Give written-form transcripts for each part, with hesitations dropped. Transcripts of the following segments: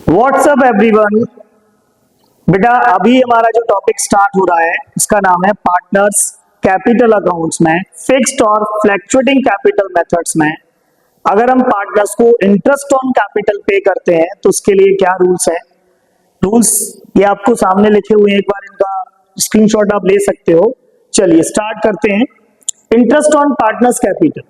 WhatsApp everyone. बेटा अभी हमारा जो टॉपिक स्टार्ट हो रहा है उसका नाम है पार्टनर्स कैपिटल अकाउंट्स में फिक्स्ड और फ्लैक्चुएटिंग कैपिटल मेथड्स में अगर हम पार्टनर्स को इंटरेस्ट ऑन कैपिटल पे करते हैं तो उसके लिए क्या रूल्स है। रूल्स ये आपको सामने लिखे हुए हैं, एक बार इनका स्क्रीनशॉट आप ले सकते हो। चलिए स्टार्ट करते हैं। इंटरेस्ट ऑन पार्टनर्स कैपिटल,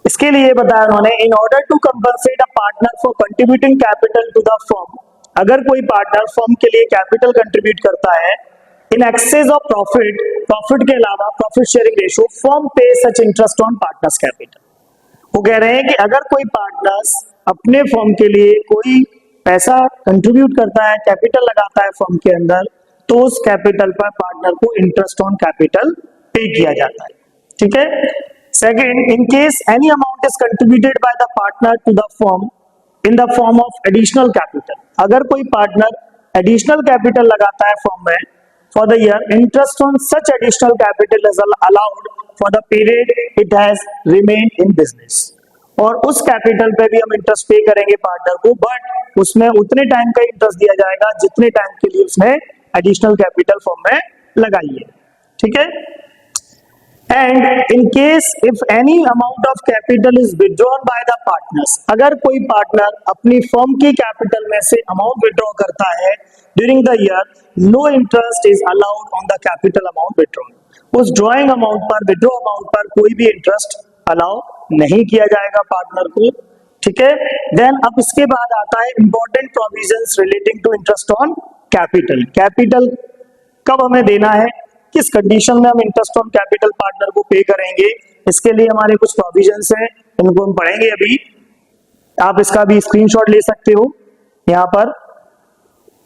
इसके लिए बताया उन्होंने, in order to compensate a partner for contributing capital to the firm, अगर कोई पार्टनर फर्म के लिए कैपिटल कंट्रीब्यूट करता है in excess of profit, profit के अलावा प्रॉफिट शेयरिंग रेशियो, फर्म पे such interest on partners capital. वो कह रहे हैं कि अगर कोई पार्टनर्स अपने फर्म के लिए कोई पैसा कंट्रीब्यूट करता है, कैपिटल लगाता है फर्म के अंदर, तो उस कैपिटल पर पार्टनर को इंटरेस्ट ऑन कैपिटल पे किया जाता है। ठीक है। Second, in case any amount is contributed by the partner to the firm in the form of additional capital, अगर कोई पार्टनर एडिशनल कैपिटल लगाता है फर्म में for the year, interest on such additional capital is allowed for the period it has remained in business, और उस capital पे भी हम इंटरेस्ट पे करेंगे पार्टनर को, बट उसमें उतने टाइम का इंटरेस्ट दिया जाएगा जितने टाइम के लिए उसने एडिशनल कैपिटल फर्म में लगाई है। ठीक है। And in case if any amount of capital is withdrawn by the partners, अगर कोई पार्टनर अपनी फर्म की कैपिटल में से अमाउंट विड्रॉ करता है during the year, no interest is allowed on the capital amount withdrawn, उस ड्रॉइंग अमाउंट पर, विड्रॉ अमाउंट पर कोई भी इंटरेस्ट अलाउ नहीं किया जाएगा पार्टनर को। ठीक है। देन अब इसके बाद आता है important provisions relating to interest on capital. Capital कब हमें देना है, किस कंडीशन में हम इंटरेस्ट ऑन कैपिटल पार्टनर को पे करेंगे, इसके लिए हमारे कुछ प्रोविजंस हैं, इनको हम पढ़ेंगे अभी। आप इसका भी स्क्रीनशॉट ले सकते हो यहाँ पर।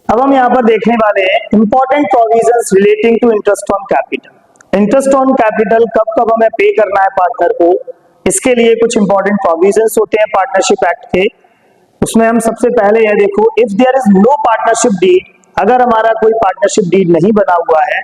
अब हम यहाँ पर देखने वाले हैं important provisions relating to interest on capital. Interest on capital कब कब हमें पे करना है पार्टनर को, इसके लिए कुछ इंपॉर्टेंट प्रोविजंस होते हैं पार्टनरशिप एक्ट के। उसमें हम सबसे पहले यह देखो, if there is no partnership deed, अगर हमारा कोई पार्टनरशिप डीड नहीं बना हुआ है,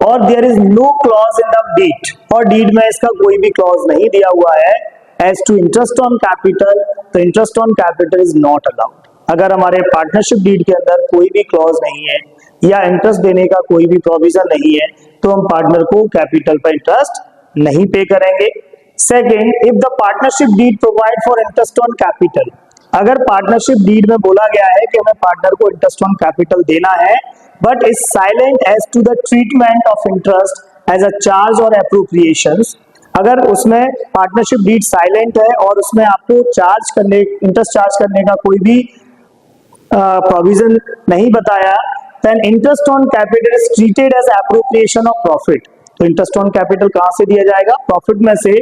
और there is no clause in the deed, और डीड में इसका कोई भी क्लॉज नहीं दिया हुआ है as to interest on capital, तो interest on capital is not allowed. अगर हमारे पार्टनरशिप डीड के अंदर कोई भी क्लॉज नहीं है या इंटरेस्ट देने का कोई भी प्रोविजन नहीं है, तो हम पार्टनर को कैपिटल पर इंटरेस्ट नहीं पे करेंगे। Second, if the partnership deed provide for interest on capital, अगर पार्टनरशिप डीड में बोला गया है कि हमें पार्टनर को इंटरेस्ट ऑन कैपिटल देना है, but is silent as to the treatment of interest as a charge or appropriations, अगर उसमें पार्टनरशिप डीड साइलेंट है और उसमें आपको चार्ज करने, इंटरेस्ट चार्ज करने का कोई भी प्रोविजन नहीं बताया, then interest on capital is treated as appropriation of profit, तो इंटरेस्ट ऑन कैपिटल कहां से दिया जाएगा, प्रॉफिट में से।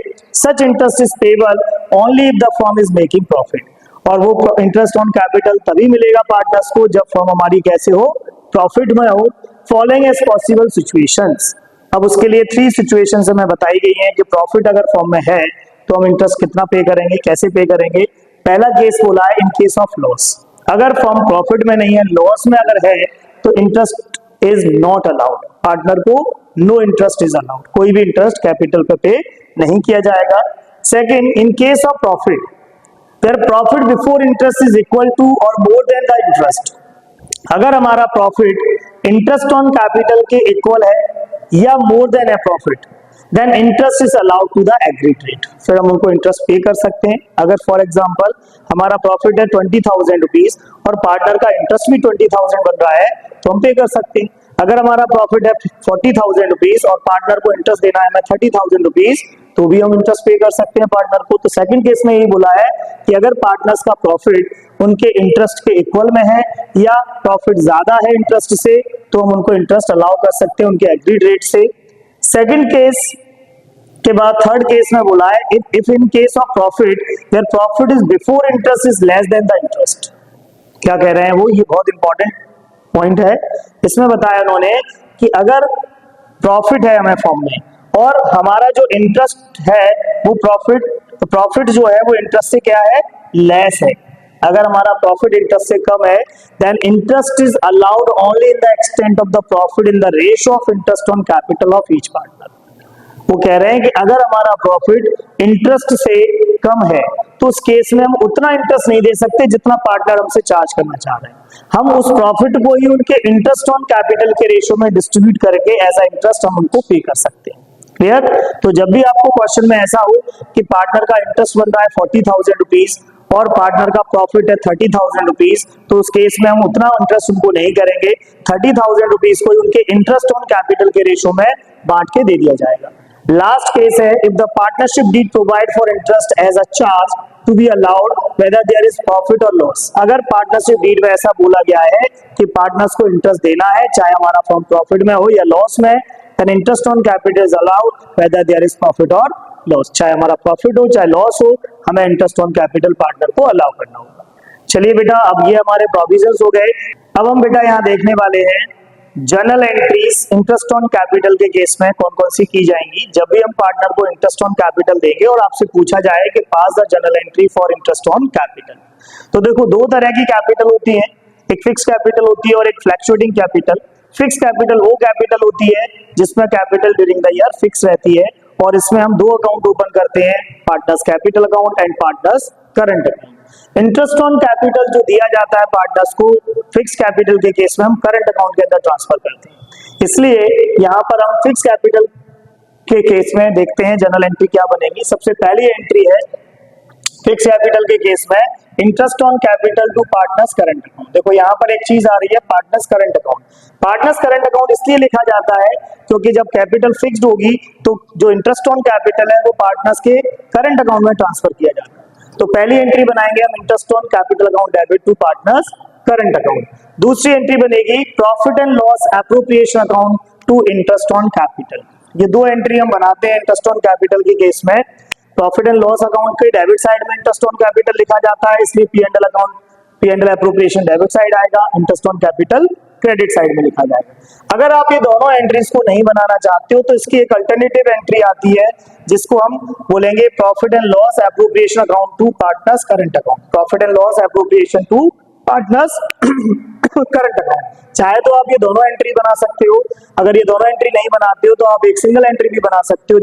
such interest is payable only if the firm is making profit, और वो इंटरेस्ट ऑन कैपिटल तभी मिलेगा पार्टनर्स को जब फर्म हमारी कैसे हो, प्रॉफिट में हो। फॉलोइंग एज पॉसिबल सिचुएशंस, अब उसके लिए 3 सिचुएशंस हमें बताई गई हैं कि प्रॉफिट अगर फर्म में है तो हम इंटरेस्ट कितना पे करेंगे, कैसे पे करेंगे। पहला केस बोला है इन केस ऑफ लॉस, अगर फर्म प्रॉफिट में नहीं है, लॉस में अगर है, तो interest is not allowed, partner को नो इंटरेस्ट इज अलाउड, कोई भी इंटरेस्ट कैपिटल पे नहीं किया जाएगा। Second, in case of profit, there profit before interest is equal to और मोर देन द इंटरेस्ट, अगर हमारा प्रॉफिट इंटरेस्ट ऑन कैपिटल के इक्वल है या मोर देन है profit, then interest is allowed to the agreed rate, फिर हम उनको इंटरेस्ट पे कर सकते हैं। अगर फॉर एग्जांपल हमारा प्रॉफिट है 20,000 रुपीज और पार्टनर का इंटरेस्ट भी 20,000 बन रहा है, तो हम पे कर सकते हैं। अगर हमारा प्रॉफिट है 40,000 रुपीज और पार्टनर को इंटरेस्ट देना है 30,000 रुपीज, तो भी हम इंटरेस्ट पे कर सकते हैं पार्टनर को। तो सेकंड केस में यही बोला है कि अगर पार्टनर्स का प्रॉफिट उनके इंटरेस्ट के इक्वल में है या प्रॉफिट ज्यादा है इंटरेस्ट से, तो हम उनको इंटरेस्ट अलाउ कर सकते हैं उनके एग्रीड रेट से। सेकंड केस के बाद थर्ड केस में बोला है, if in case of profit there profit is before interest is less than the interest, क्या कह रहे हैं वो, ये बहुत इंपॉर्टेंट पॉइंट है। इसमें बताया उन्होंने कि अगर प्रॉफिट है हमें फॉर्म में और हमारा जो इंटरेस्ट है वो प्रॉफिट जो है वो इंटरेस्ट से क्या है, लेस है, अगर हमारा प्रॉफिट इंटरेस्ट से कम है, then interest is allowed only in the extent of the profit in the ratio of interest on capital of each partner, वो कह रहे हैं कि अगर हमारा प्रॉफिट इंटरेस्ट से कम है तो उस केस में हम उतना इंटरेस्ट नहीं दे सकते जितना पार्टनर हमसे चार्ज करना चाह रहे हैं। हम उस प्रॉफिट को ही उनके इंटरेस्ट ऑन कैपिटल के रेशियो में डिस्ट्रीब्यूट करके एज अ इंटरेस्ट हम उनको पे कर सकते हैं। क्लियर? तो जब भी आपको क्वेश्चन में ऐसा हो कि पार्टनर का इंटरेस्ट बन रहा है 40,000 रुपीज और पार्टनर का प्रॉफिट है 30,000 रुपीज, तो उस केस में हम उतना इंटरेस्ट उनको नहीं करेंगे, 30,000 रुपीज को उनके इंटरेस्ट ऑन कैपिटल के रेशियो में बांट के दे दिया जाएगा। लास्ट केस है if the partnership deed provide for interest as a charge to be allowed whether there is profit और लॉस। अगर पार्टनरशिप डीड में ऐसा बोला गया है कि पार्टनर्स को इंटरेस्ट देना है चाहे हमारा फर्म प्रॉफिट में हो या लॉस में, then interest on capital is allowed whether there is profit or loss। चाहे हमारा प्रॉफिट हो चाहे लॉस हो, हमें इंटरेस्ट ऑन कैपिटल पार्टनर को अलाउ करना होगा। चलिए बेटा, अब ये हमारे प्रोविजंस हो गए। अब हम बेटा यहाँ देखने वाले हैं journal entries interest on capital के केस में कौन कौन सी की जाएंगी जब भी हम पार्टनर को इंटरेस्ट ऑन कैपिटल देंगे और आपसे पूछा जाए कि pass the journal entry for interest on capital. तो देखो, दो तरह की कैपिटल होती है, एक फिक्स कैपिटल होती है और एक फ्लक्चुएटिंग कैपिटल। फिक्स कैपिटल वो कैपिटल होती है जिसमें capital during the year fix रहती है और इसमें हम दो अकाउंट ओपन करते हैं, partners capital account and partners current account. Interest on capital जो दिया जाता है पार्टनर्स को फिक्स कैपिटल के केस में हम करंट अकाउंट के अंदर ट्रांसफर करते हैं। इसलिए यहाँ पर हम फिक्स कैपिटल के केस में देखते हैं जनरल एंट्री क्या बनेगी। सबसे पहली एंट्री है फिक्स कैपिटल के केस में interest on capital to partners current account. देखो यहाँ पर एक चीज आ रही है, partners current account. Partners current account इसलिए लिखा जाता है क्योंकि जब कैपिटल फिक्स्ड होगी तो जो इंटरेस्ट ऑन कैपिटल है वो पार्टनर्स के करंट अकाउंट में ट्रांसफर किया जाता है। तो पहली एंट्री बनाएंगे हम interest on capital account debit to partners current account. दूसरी एंट्री बनेगी profit and loss appropriation account to interest on capital. ये दो एंट्री हम बनाते हैं इंटरेस्ट ऑन कैपिटल के केस में। प्रॉफिट एंड लॉस अकाउंट के डेबिट साइड में इंटरेस्ट ऑन कैपिटल लिखा जाता है, इसलिए P&L account P&L appropriation debit side आएगा, interest on capital credit side में लिखा जाएगा। अगर आप ये दोनों एंट्रीज को नहीं बनाना चाहते हो तो इसकी एक अल्टरनेटिव एंट्री आती है जिसको हम बोलेंगे profit and loss appropriation account to partners current account. Profit and loss appropriation to partners current account. चाहे तो आप ये दोनों एंट्री बना सकते हो, अगर ये दोनों एंट्री नहीं बनाते हो तो आप एक सिंगल एंट्री भी बना सकते हो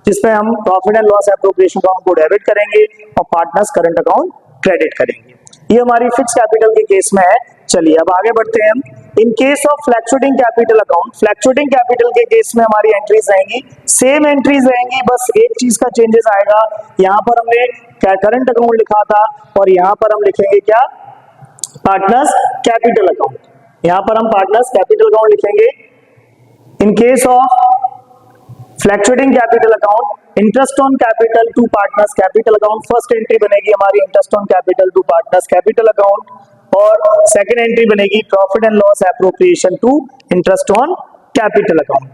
जिसमें हम profit and loss appropriation account को डेबिट करेंगे और पार्टनर्स करंट अकाउंट क्रेडिट करेंगे। ये हमारी फिक्स कैपिटल के केस में है। चलिए अब आगे बढ़ते हैं हम। इन case of fluctuating capital account, fluctuating capital के केस में हमारी एंट्रीज रहेंगी, सेम एंट्रीज रहेंगी, बस एक चीज का चेंजेस आएगा। यहाँ पर हमने करंट अकाउंट लिखा था और यहाँ पर हम लिखेंगे क्या, पार्टनर्स कैपिटल अकाउंट। यहाँ पर हम पार्टनर्स कैपिटल अकाउंट लिखेंगे। In case of fluctuating capital account interest on capital to partners capital account, first entry बनेगी हमारी interest on capital to partners capital account और सेकंड एंट्री बनेगी profit and loss appropriation to interest on capital account.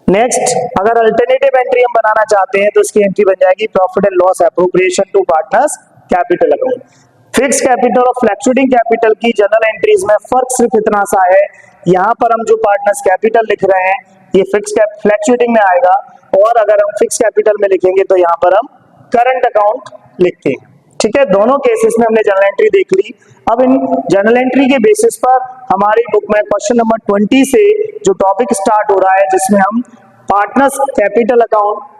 Next, अगर alternative entry हम बनाना चाहते हैं तो इसकी एंट्री बन जाएगी profit and loss appropriation to partners capital account. Fix capital और फ्लक्चुएटिंग कैपिटल की जनरल एंट्रीज में फर्क सिर्फ इतना सा है, यहाँ पर हम जो पार्टनर्स कैपिटल लिख रहे हैं ये फिक्स फ्लक्चुएटिंग में आएगा और अगर हम फिक्स कैपिटल में लिखेंगे तो यहाँ पर हम करंट अकाउंट लिखते हैं। ठीक है, दोनों केसेस में हमने जनरल एंट्री देख ली। अब इन जनरल एंट्री के बेसिस पर हमारी बुक में क्वेश्चन नंबर 20 से जो टॉपिक स्टार्ट हो रहा है जिसमें हम पार्टनर्स कैपिटल अकाउंट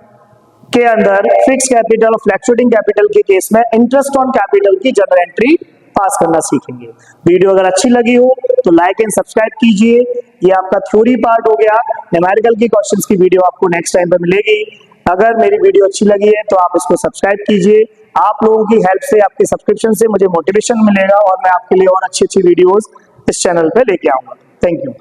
के अंदर फिक्स कैपिटल और फ्लक्चुएटिंग कैपिटल के केस में इंटरेस्ट ऑन कैपिटल की जनरल एंट्री पास करना सीखेंगे। वीडियो अगर अच्छी लगी हो तो लाइक एंड सब्सक्राइब कीजिए। ये आपका थ्योरी पार्ट हो गया। न्यूमेरिकल की क्वेश्चंस की वीडियो आपको नेक्स्ट टाइम पे मिलेगी। अगर मेरी वीडियो अच्छी लगी है तो आप इसको सब्सक्राइब कीजिए। आप लोगों की हेल्प से, आपके सब्सक्रिप्शन से मुझे मोटिवेशन मिलेगा और मैं आपके लिए और अच्छी अच्छी वीडियोस इस चैनल पे लेके आऊंगा। Thank you.